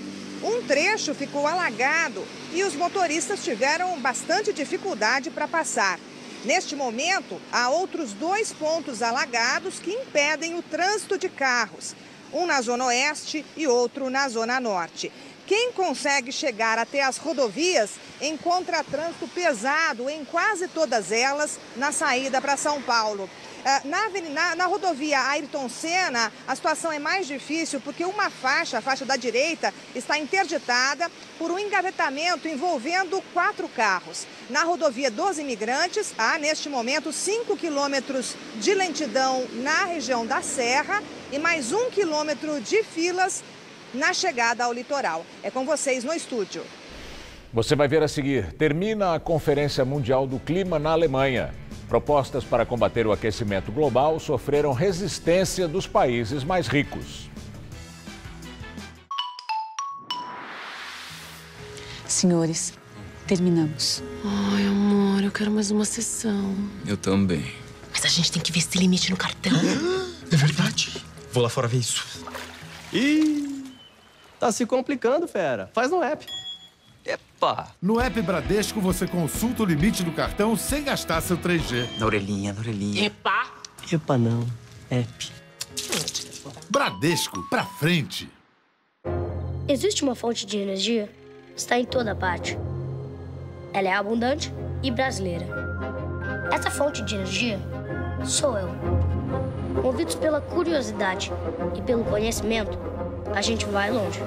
[SPEAKER 18] um trecho ficou alagado e os motoristas tiveram bastante dificuldade para passar. Neste momento, há outros 2 pontos alagados que impedem o trânsito de carros. Um na Zona Oeste e outro na Zona Norte. Quem consegue chegar até as rodovias encontra trânsito pesado em quase todas elas na saída para São Paulo. Na rodovia Ayrton Senna, a situação é mais difícil porque uma faixa, a faixa da direita, está interditada por um engavetamento envolvendo 4 carros. Na rodovia dos Imigrantes, há neste momento 5 quilômetros de lentidão na região da Serra e mais 1 quilômetro de filas na chegada ao litoral. É com vocês no estúdio.
[SPEAKER 1] Você vai ver a seguir. Termina a Conferência Mundial do Clima na Alemanha. Propostas para combater o aquecimento global sofreram resistência dos países mais ricos.
[SPEAKER 17] Senhores, terminamos.
[SPEAKER 19] Ai, amor, eu quero mais uma sessão.
[SPEAKER 20] Eu também.
[SPEAKER 19] Mas a gente tem que ver esse limite no cartão.
[SPEAKER 20] É verdade. Vou lá fora ver isso.
[SPEAKER 24] Ih, tá se complicando, fera. Faz no app.
[SPEAKER 20] Epa!
[SPEAKER 25] No app Bradesco, você consulta o limite do cartão sem gastar seu 3G.
[SPEAKER 20] Na orelhinha, na orelhinha.
[SPEAKER 19] Epa!
[SPEAKER 24] Epa não, app.
[SPEAKER 25] Bradesco, pra frente.
[SPEAKER 26] Existe uma fonte de energia? Está em toda parte. Ela é abundante e brasileira. Essa fonte de energia sou eu. Movidos pela curiosidade e pelo conhecimento, a gente vai longe.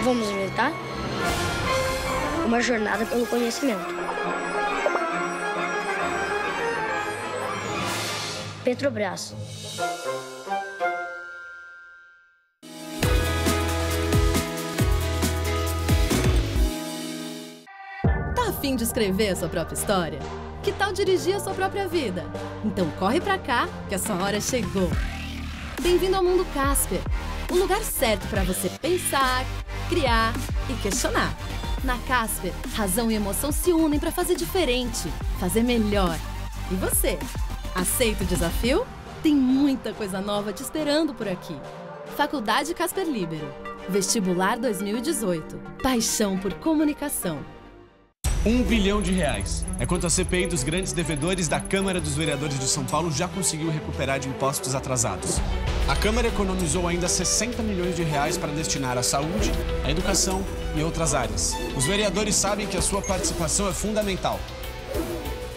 [SPEAKER 26] Vamos inventar? Uma jornada pelo conhecimento. Petrobras.
[SPEAKER 27] Tá a fim de escrever a sua própria história? Que tal dirigir a sua própria vida? Então corre pra cá, que a sua hora chegou. Bem-vindo ao Mundo Casper. O lugar certo para você pensar, criar e questionar. Na Casper, razão e emoção se unem para fazer diferente, fazer melhor. E você? Aceita o desafio? Tem muita coisa nova te esperando por aqui. Faculdade Casper Libero. Vestibular 2018. Paixão por comunicação.
[SPEAKER 28] R$1 bilhão. É quanto a CPI dos grandes devedores da Câmara dos Vereadores de São Paulo já conseguiu recuperar de impostos atrasados. A Câmara economizou ainda R$60 milhões para destinar à saúde, à educação e outras áreas. Os vereadores sabem que a sua participação é fundamental.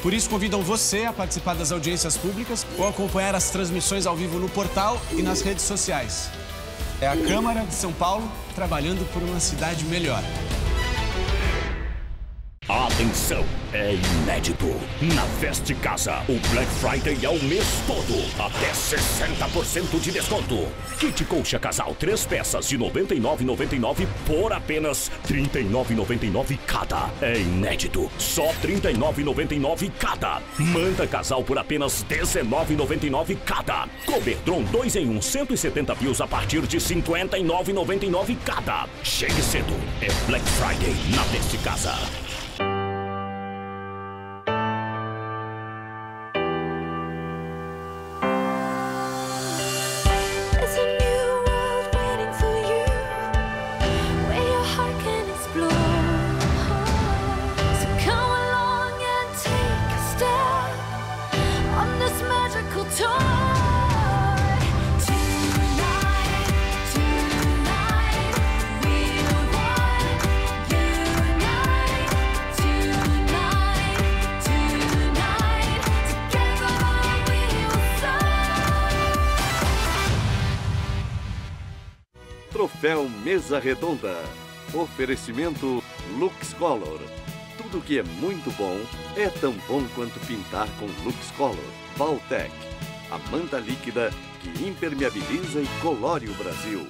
[SPEAKER 28] Por isso, convidam você a participar das audiências públicas ou acompanhar as transmissões ao vivo no portal e nas redes sociais. É a Câmara de São Paulo trabalhando por uma cidade melhor.
[SPEAKER 29] Atenção, é inédito. Na Veste Casa, o Black Friday é o mês todo. Até 60% de desconto. Kit colcha casal 3 peças de R$ 99,99 por apenas R$ 39,99 cada. É inédito. Só R$ 39,99 cada. Manta casal por apenas R$ 19,99 cada. Cobertron 2 em 1, 170 fios a partir de R$ 59,99 cada. Chegue cedo. É Black Friday na Veste Casa.
[SPEAKER 30] Troféu Mesa Redonda. Oferecimento LuxColor. Tudo que é muito bom é tão bom quanto pintar com LuxColor. Valtec, a manta líquida que impermeabiliza e colore o Brasil.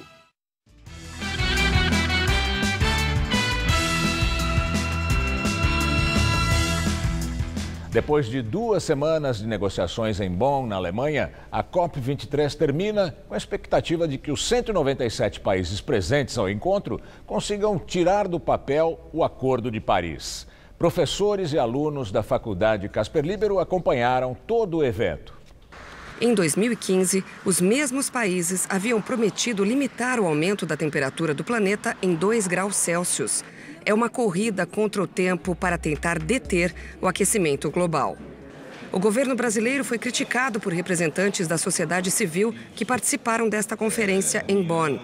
[SPEAKER 1] Depois de 2 semanas de negociações em Bonn, na Alemanha, a COP23 termina com a expectativa de que os 197 países presentes ao encontro consigam tirar do papel o Acordo de Paris. Professores e alunos da Faculdade Casper Libero acompanharam todo o evento.
[SPEAKER 3] Em 2015, os mesmos países haviam prometido limitar o aumento da temperatura do planeta em 2 graus Celsius. É uma corrida contra o tempo para tentar deter o aquecimento global. O governo brasileiro foi criticado por representantes da sociedade civil que participaram desta conferência em Bonn.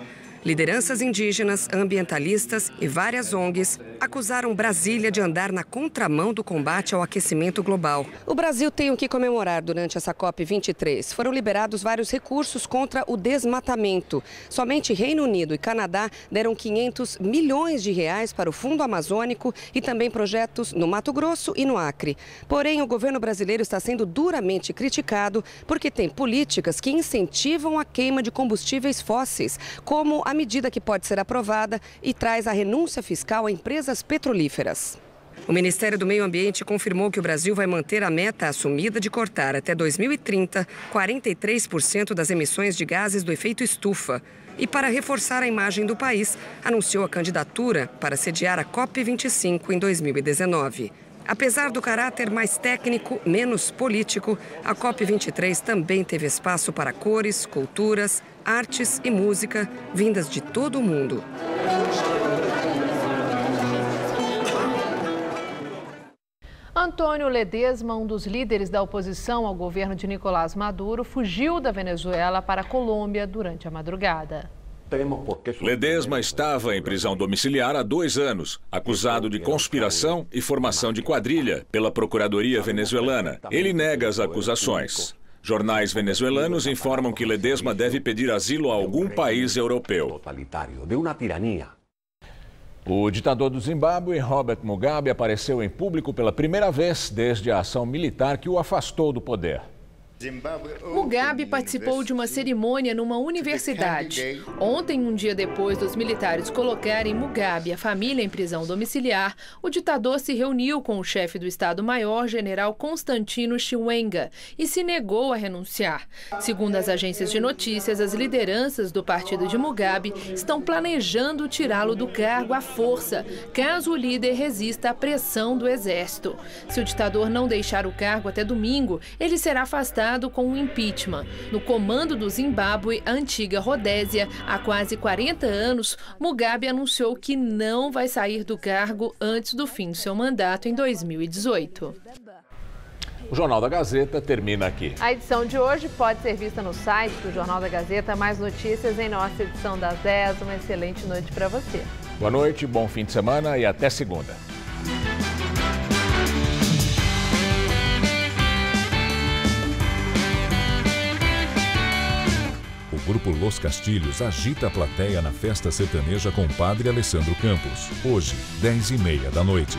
[SPEAKER 3] Lideranças indígenas, ambientalistas e várias ONGs acusaram Brasília de andar na contramão do combate ao aquecimento global. O Brasil tem o que comemorar durante essa COP23. Foram liberados vários recursos contra o desmatamento. Somente Reino Unido e Canadá deram 500 milhões de reais para o Fundo Amazônico e também projetos no Mato Grosso e no Acre. Porém, o governo brasileiro está sendo duramente criticado porque tem políticas que incentivam a queima de combustíveis fósseis, como a medida que pode ser aprovada e traz a renúncia fiscal a empresas petrolíferas. O Ministério do Meio Ambiente confirmou que o Brasil vai manter a meta assumida de cortar até 2030 43% das emissões de gases do efeito estufa. E para reforçar a imagem do país, anunciou a candidatura para sediar a COP25 em 2019. Apesar do caráter mais técnico, menos político, a COP23 também teve espaço para cores, culturas, artes e música vindas de todo o mundo.
[SPEAKER 2] Antônio Ledesma, um dos líderes da oposição ao governo de Nicolás Maduro, fugiu da Venezuela para a Colômbia durante a madrugada.
[SPEAKER 1] Ledesma estava em prisão domiciliar há 2 anos, acusado de conspiração e formação de quadrilha pela Procuradoria venezuelana. Ele nega as acusações. Jornais venezuelanos informam que Ledesma deve pedir asilo a algum país europeu. O ditador do Zimbábue, Robert Mugabe, apareceu em público pela primeira vez desde a ação militar que o afastou do poder.
[SPEAKER 2] Mugabe participou de uma cerimônia numa universidade. Ontem, um dia depois dos militares colocarem Mugabe e a família em prisão domiciliar, o ditador se reuniu com o chefe do Estado-Maior, general Constantino Chiwenga, e se negou a renunciar. Segundo as agências de notícias, as lideranças do partido de Mugabe estão planejando tirá-lo do cargo à força, caso o líder resista à pressão do exército. Se o ditador não deixar o cargo até domingo, ele será afastado com um impeachment. No comando do Zimbábue, a antiga Rodésia, há quase 40 anos, Mugabe anunciou que não vai sair do cargo antes do fim do seu mandato em 2018.
[SPEAKER 1] O Jornal da Gazeta termina aqui.
[SPEAKER 2] A edição de hoje pode ser vista no site do Jornal da Gazeta. Mais notícias em nossa edição das 10. Uma excelente noite para você.
[SPEAKER 1] Boa noite, bom fim de semana e até segunda.
[SPEAKER 4] O Grupo Los Castilhos agita a plateia na festa sertaneja com o padre Alessandro Campos. Hoje, 10h30 da noite.